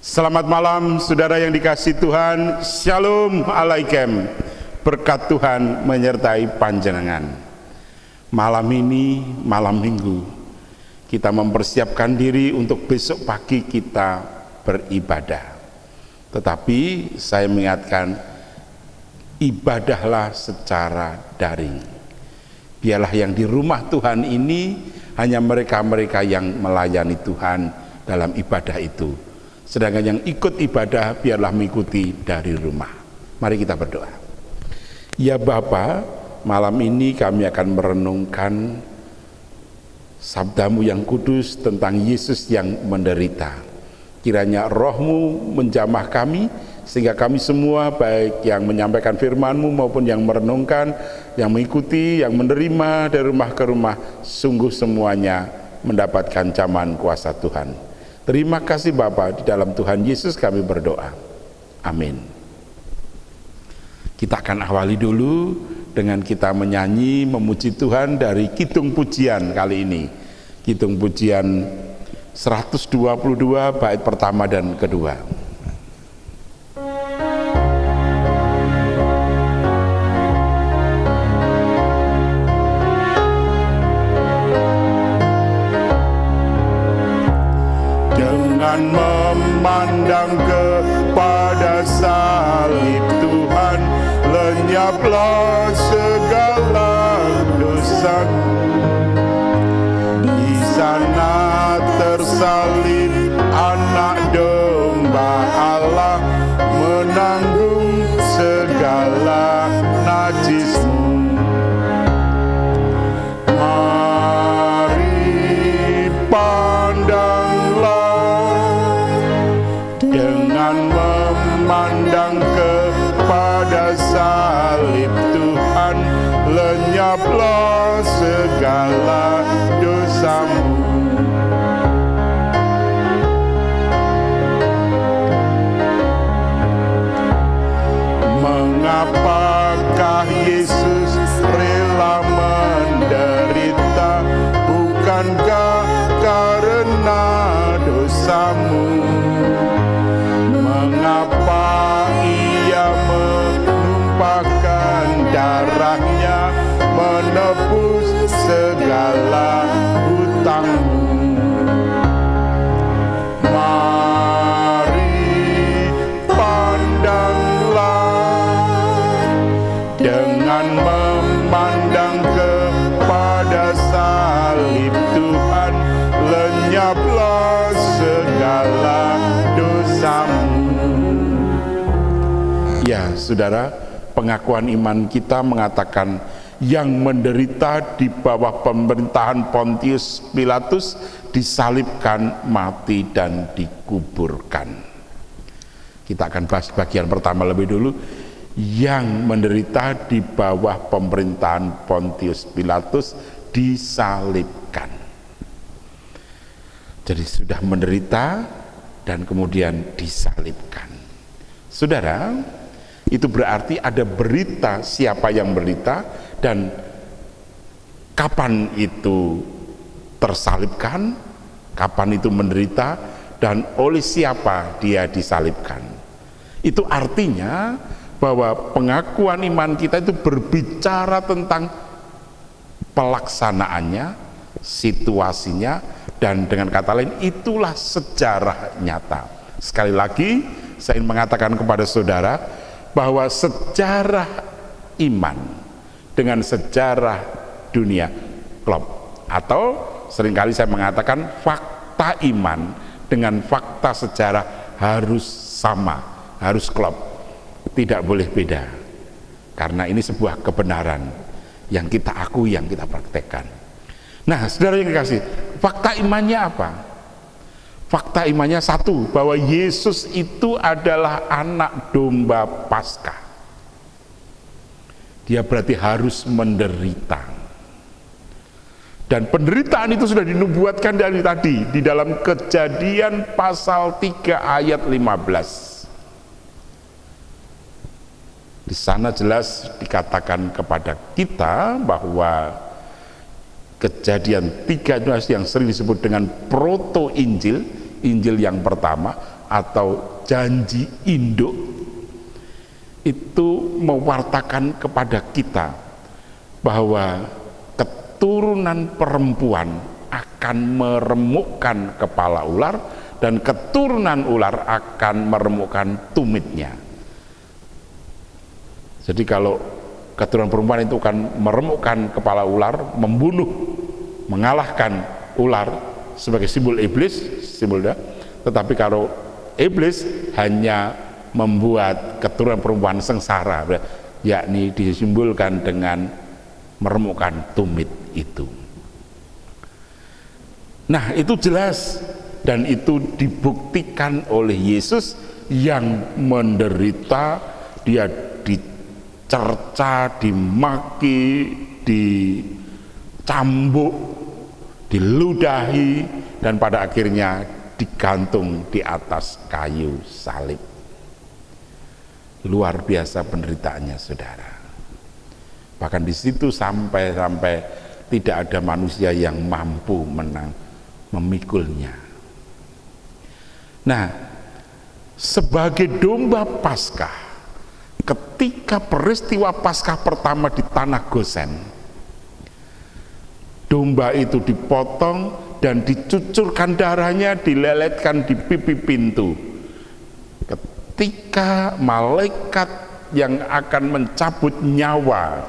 Selamat malam saudara yang dikasihi Tuhan. Shalom alaikum. Berkat Tuhan menyertai panjenengan. Malam ini malam minggu, kita mempersiapkan diri untuk besok pagi kita beribadah. Tetapi saya mengingatkan, ibadahlah secara daring. Biarlah yang di rumah Tuhan ini hanya mereka-mereka yang melayani Tuhan dalam ibadah itu. Sedangkan yang ikut ibadah biarlah mengikuti dari rumah. Mari kita berdoa. Ya Bapa, malam ini kami akan merenungkan sabdamu yang kudus tentang Yesus yang menderita. Kiranya rohmu menjamah kami, sehingga kami semua, baik yang menyampaikan firman-Mu maupun yang merenungkan, yang mengikuti, yang menerima dari rumah ke rumah, sungguh semuanya mendapatkan jaman kuasa Tuhan. Terima kasih Bapa, di dalam Tuhan Yesus kami berdoa. Amin. Kita akan awali dulu dengan kita menyanyi memuji Tuhan dari Kidung Pujian kali ini. Kidung Pujian 122 bait pertama dan kedua. Memandang kepada salib Tuhan, lenyaplah segala dosa. Di sana tersalib anak domba Allah, menanggung segala najismu. Mari memandang kepada salib Tuhan, lenyaplah segala dosamu. Mengapakah Yesus rela menderita? Bukankah karena dosamu? Mengapa Ia menumpahkan darahnya, menebus segala hutangmu? Mari pandanglah, dengan memandang kepada salib Tuhan, lenyaplah segala dosamu. Ya saudara, pengakuan iman kita mengatakan yang menderita di bawah pemerintahan Pontius Pilatus disalibkan, mati dan dikuburkan. Kita akan bahas bagian pertama lebih dulu. Yang menderita di bawah pemerintahan Pontius Pilatus disalibkan. Jadi sudah menderita dan kemudian disalibkan. Saudara, itu berarti ada berita siapa yang menderita dan kapan itu tersalibkan, kapan itu menderita, dan oleh siapa dia disalibkan. Itu artinya bahwa pengakuan iman kita itu berbicara tentang pelaksanaannya, situasinya, dan dengan kata lain itulah sejarah nyata. Sekali lagi saya ingin mengatakan kepada saudara bahwa sejarah iman dengan sejarah dunia klop, atau seringkali saya mengatakan fakta iman dengan fakta sejarah harus sama, harus klop, tidak boleh beda, karena ini sebuah kebenaran yang kita akui, yang kita praktekkan. Nah saudara yang dikasih, fakta imannya apa? Fakta imannya satu, bahwa Yesus itu adalah anak domba Paskah. Dia berarti harus menderita. Dan penderitaan itu sudah dinubuatkan dari tadi di dalam Kejadian pasal 3 ayat 15. Di sana jelas dikatakan kepada kita bahwa Kejadian 3 yang sering disebut dengan proto Injil Injil yang pertama atau janji induk itu mewartakan kepada kita bahwa keturunan perempuan akan meremukkan kepala ular dan keturunan ular akan meremukkan tumitnya. Jadi kalau keturunan perempuan itu akan meremukkan kepala ular, membunuh, mengalahkan ular sebagai simbol iblis, tetapi kalau iblis hanya membuat keturunan perempuan sengsara, yakni disimbolkan dengan meremukkan tumit itu. Nah, itu jelas dan itu dibuktikan oleh Yesus yang menderita, dia dicerca, dimaki, dicambuk, diludahi, dan pada akhirnya digantung di atas kayu salib. Luar biasa penderitaannya, saudara. Bahkan di situ sampai tidak ada manusia yang mampu memikulnya. Nah, sebagai domba Paskah, ketika peristiwa Paskah pertama di tanah Gosen, domba itu dipotong dan dicucurkan darahnya, dileletkan di pipi pintu. Ketika malaikat yang akan mencabut nyawa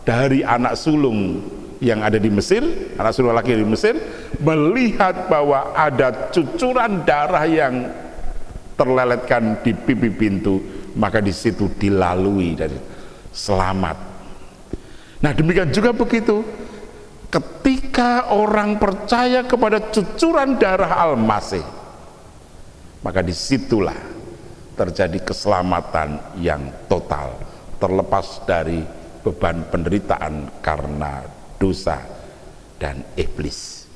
dari anak sulung yang ada di Mesir, anak sulung laki di Mesir, melihat bahwa ada cucuran darah yang terleletkan di pipi pintu, maka di situ dilalui dan selamat. Nah, demikian juga begitu ketika orang percaya kepada cucuran darah Al-Masih, maka disitulah terjadi keselamatan yang total, terlepas dari beban penderitaan karena dosa dan iblis.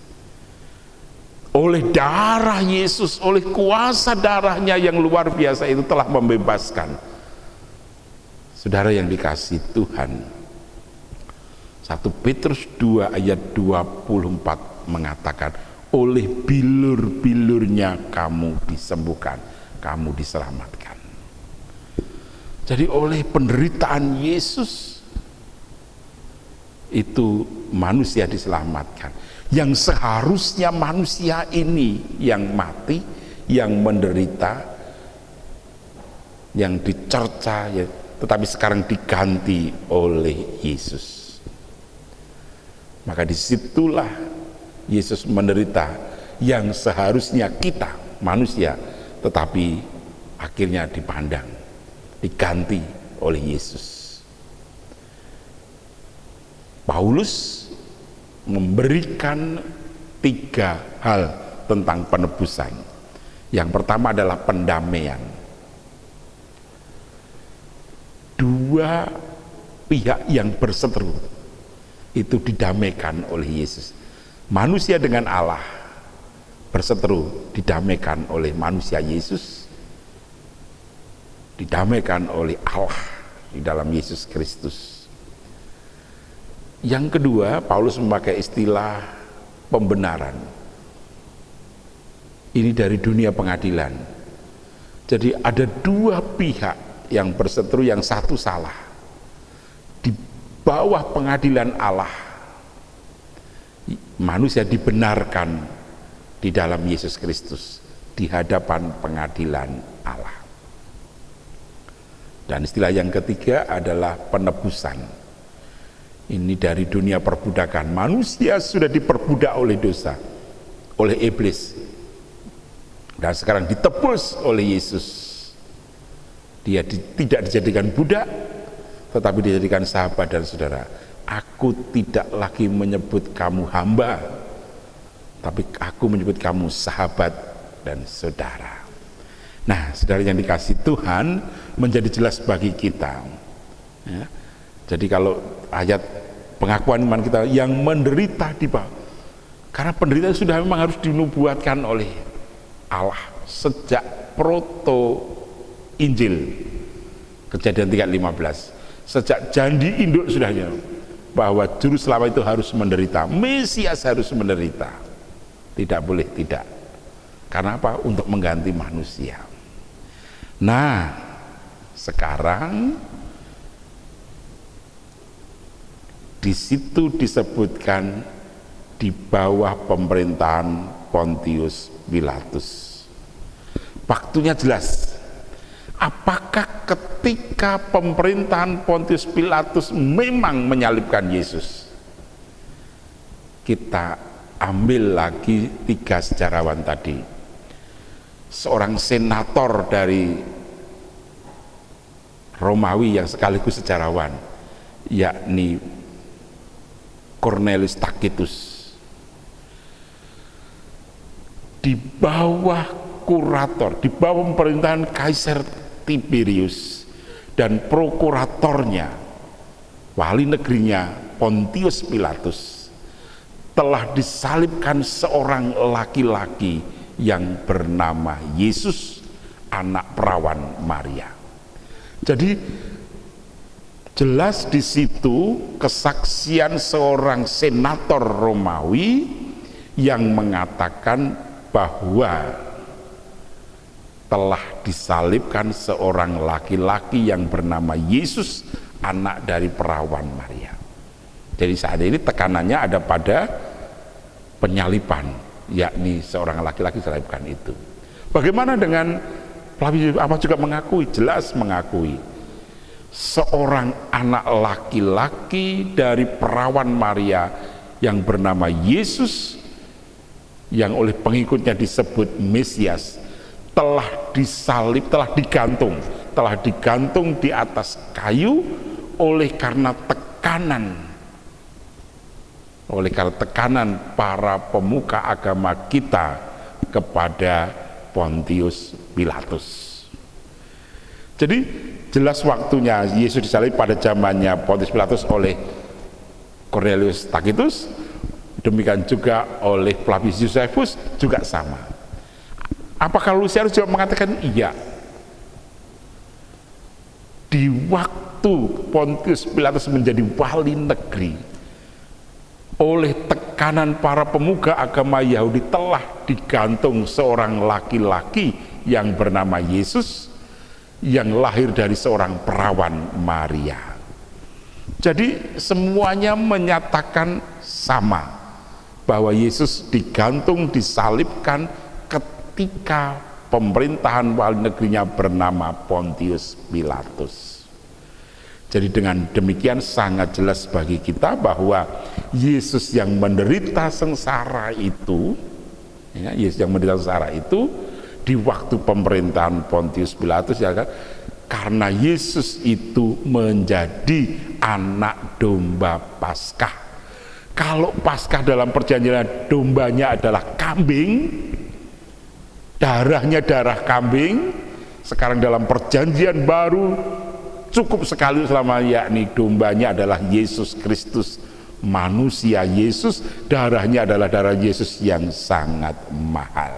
Oleh darah Yesus, oleh kuasa darahnya yang luar biasa itu telah membebaskan. Saudara yang dikasihi Tuhan, 1 Petrus 2 ayat 24 mengatakan, oleh bilur-bilurnya kamu disembuhkan, kamu diselamatkan. Jadi oleh penderitaan Yesus itu manusia diselamatkan. Yang seharusnya manusia ini yang mati, yang menderita, yang dicerca, ya, tetapi sekarang diganti oleh Yesus. Maka disitulah Yesus menderita yang seharusnya kita manusia, tetapi akhirnya dipandang, diganti oleh Yesus. Paulus memberikan 3 hal tentang penebusan. Yang pertama adalah pendamaian. 2 pihak yang berseteru itu didamaikan oleh Yesus. Manusia dengan Allah berseteru didamaikan oleh manusia Yesus, didamaikan oleh Allah di dalam Yesus Kristus. Yang kedua, Paulus memakai istilah pembenaran. Ini dari dunia pengadilan. Jadi ada 2 pihak yang berseteru, yang satu salah. Di bawah pengadilan Allah, manusia dibenarkan di dalam Yesus Kristus di hadapan pengadilan Allah. Dan istilah yang ketiga adalah penebusan. Ini dari dunia perbudakan. Manusia sudah diperbudak oleh dosa, oleh iblis, dan sekarang ditebus oleh Yesus. Dia tidak dijadikan budak, tetapi dijadikan sahabat dan saudara. Aku tidak lagi menyebut kamu hamba, tapi aku menyebut kamu sahabat dan saudara. Nah, saudara yang dikasihi Tuhan, menjadi jelas bagi kita, ya. Jadi kalau ayat pengakuan iman kita yang menderita di bawah, karena penderitaan sudah memang harus dinubuatkan oleh Allah sejak proto Injil, Kejadian 3:15, sejak janji induk sudahnya bahwa juru selamat itu harus menderita, Mesias harus menderita, tidak boleh tidak. Karena apa? Untuk mengganti manusia. Nah, sekarang di situ disebutkan di bawah pemerintahan Pontius Pilatus. Waktunya jelas. Apakah ketika pemerintahan Pontius Pilatus memang menyalibkan Yesus? Kita ambil lagi 3 sejarawan tadi. Seorang senator dari Romawi yang sekaligus sejarawan, yakni Cornelius Tacitus. Di bawah kurator, di bawah pemerintahan Kaisar Tiberius dan prokuratornya, wali negerinya Pontius Pilatus, telah disalibkan seorang laki-laki yang bernama Yesus, anak perawan Maria. Jadi jelas di situ kesaksian seorang senator Romawi yang mengatakan bahwa telah disalibkan seorang laki-laki yang bernama Yesus, anak dari perawan Maria. Jadi saat ini tekanannya ada pada penyaliban, yakni seorang laki-laki disalibkan itu. Bagaimana dengan Flavius Amas juga mengakui, jelas mengakui seorang anak laki-laki dari perawan Maria yang bernama Yesus, yang oleh pengikutnya disebut Mesias, telah disalib, telah digantung di atas kayu oleh karena tekanan para pemuka agama kita kepada Pontius Pilatus. Jadi jelas waktunya Yesus disalib pada zamannya Pontius Pilatus oleh Cornelius Tacitus, demikian juga oleh Flavius Josephus juga sama. Apakah Lucianus juga mengatakan iya? Di waktu Pontius Pilatus menjadi wali negeri, oleh tekanan para pemuka agama Yahudi telah digantung seorang laki-laki yang bernama Yesus, yang lahir dari seorang perawan Maria. Jadi semuanya menyatakan sama, bahwa Yesus digantung, disalibkan ketika pemerintahan wali negerinya bernama Pontius Pilatus. Jadi dengan demikian sangat jelas bagi kita bahwa Yesus yang menderita sengsara itu, ya, Yesus yang menderita sengsara itu di waktu pemerintahan Pontius Pilatus, ya kan, karena Yesus itu menjadi anak domba Paskah. Kalau Paskah dalam perjanjian dombanya adalah kambing, darahnya darah kambing, sekarang dalam perjanjian baru cukup sekali selama, yakni dombanya adalah Yesus Kristus, manusia Yesus, darahnya adalah darah Yesus yang sangat mahal.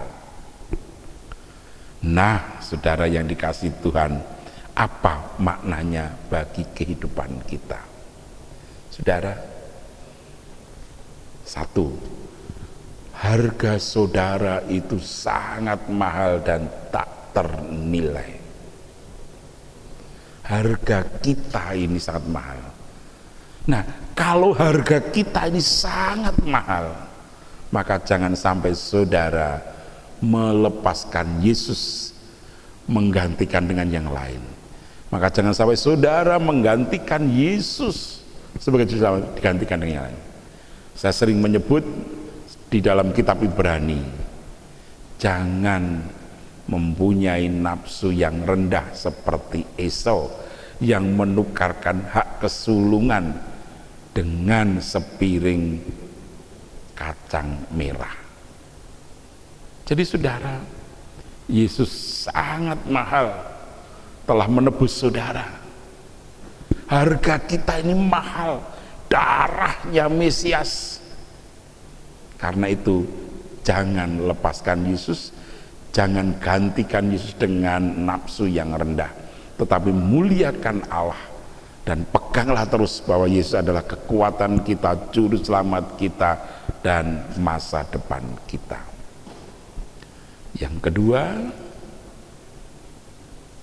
Nah, saudara yang dikasihi Tuhan, apa maknanya bagi kehidupan kita? Saudara, satu, harga saudara itu sangat mahal dan tak ternilai. Harga kita ini sangat mahal. Nah, kalau harga kita ini sangat mahal, maka jangan sampai saudara melepaskan Yesus, menggantikan dengan yang lain. Maka jangan sampai saudara menggantikan Yesus sebagai juru selamat, digantikan dengan yang lain. Saya sering menyebut di dalam kitab Ibrani, jangan mempunyai nafsu yang rendah seperti Esau yang menukarkan hak kesulungan dengan sepiring kacang merah. Jadi saudara, Yesus sangat mahal, telah menebus saudara. Harga kita ini mahal, darahnya Mesias. Karena itu jangan lepaskan Yesus, jangan gantikan Yesus dengan nafsu yang rendah, tetapi muliakan Allah dan peganglah terus bahwa Yesus adalah kekuatan kita, juru selamat kita, dan masa depan kita. Yang kedua,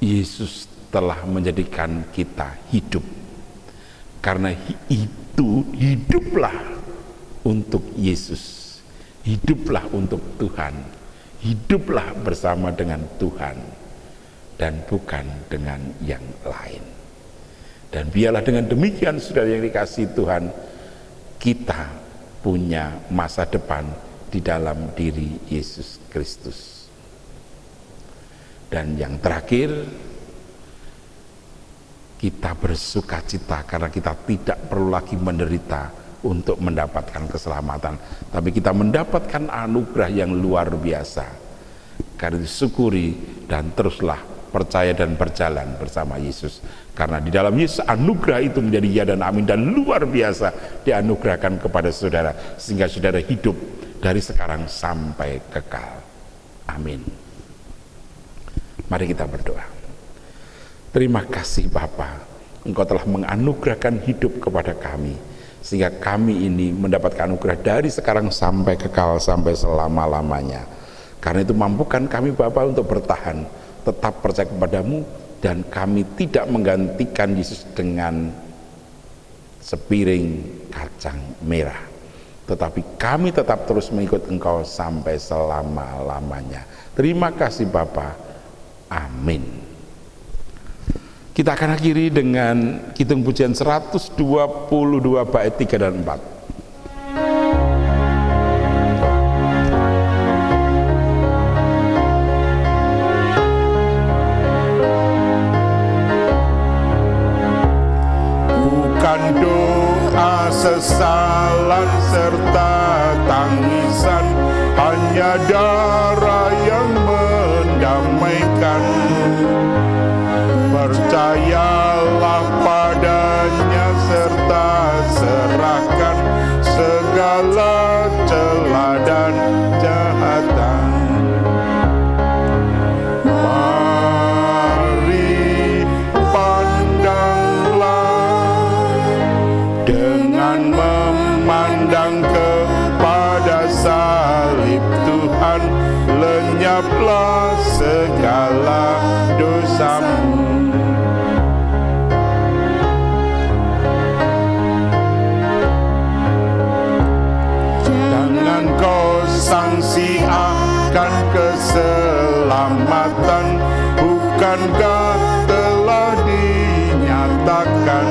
Yesus telah menjadikan kita hidup. Karena itu, hiduplah untuk Yesus, hiduplah untuk Tuhan, hiduplah bersama dengan Tuhan dan bukan dengan yang lain. Dan biarlah dengan demikian, saudara yang dikasihi Tuhan, kita punya masa depan di dalam diri Yesus Kristus. Dan yang terakhir, kita bersukacita karena kita tidak perlu lagi menderita untuk mendapatkan keselamatan, tapi kita mendapatkan anugerah yang luar biasa. Karena itu syukuri dan teruslah percaya dan berjalan bersama Yesus, karena di dalam Yesus anugerah itu menjadi ya dan amin dan luar biasa dianugerahkan kepada saudara, sehingga saudara hidup dari sekarang sampai kekal. Amin. Mari kita berdoa. Terima kasih Bapa, Engkau telah menganugerahkan hidup kepada kami, sehingga kami ini mendapatkan anugerah dari sekarang sampai kekal, sampai selama-lamanya. Karena itu mampukan kami Bapa untuk bertahan, tetap percaya kepadamu, dan kami tidak menggantikan Yesus dengan sepiring kacang merah, tetapi kami tetap terus mengikut Engkau sampai selama-lamanya. Terima kasih Bapa. Amin. Kita akan akhiri dengan Kidung Pujian 122 bait 3 dan 4. Bukan doa sesalan serta tangisan, hanya darah yang mendamaikan. Percayalah padanya serta serahkan segala celah dan kejahatan. Mari pandanglah dengan memandang kepada salib Tuhan, lenyaplah segala dosamu. Sangsi akan keselamatan, bukankah telah dinyatakan?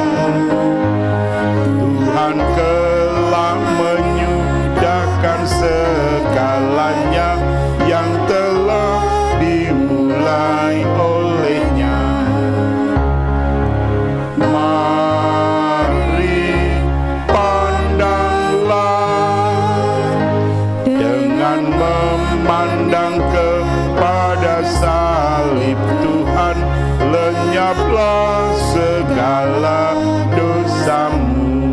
Tuhan telah menyudahkan segalanya yang telah dimulai olehnya. Mari pandanglah memandang kepada salib Tuhan, lenyaplah segala dosamu.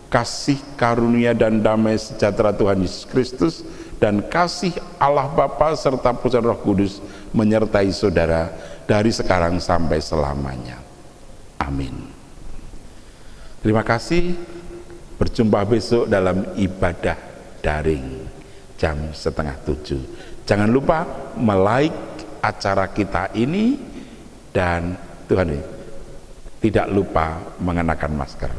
Kasih karunia dan damai sejahtera Tuhan Yesus Kristus dan kasih Allah Bapa serta pusat Roh Kudus menyertai saudara dari sekarang sampai selamanya. Amin. Terima kasih. Berjumpa besok dalam ibadah daring jam 6:30. Jangan lupa like acara kita ini, dan Tuhan tidak lupa mengenakan masker.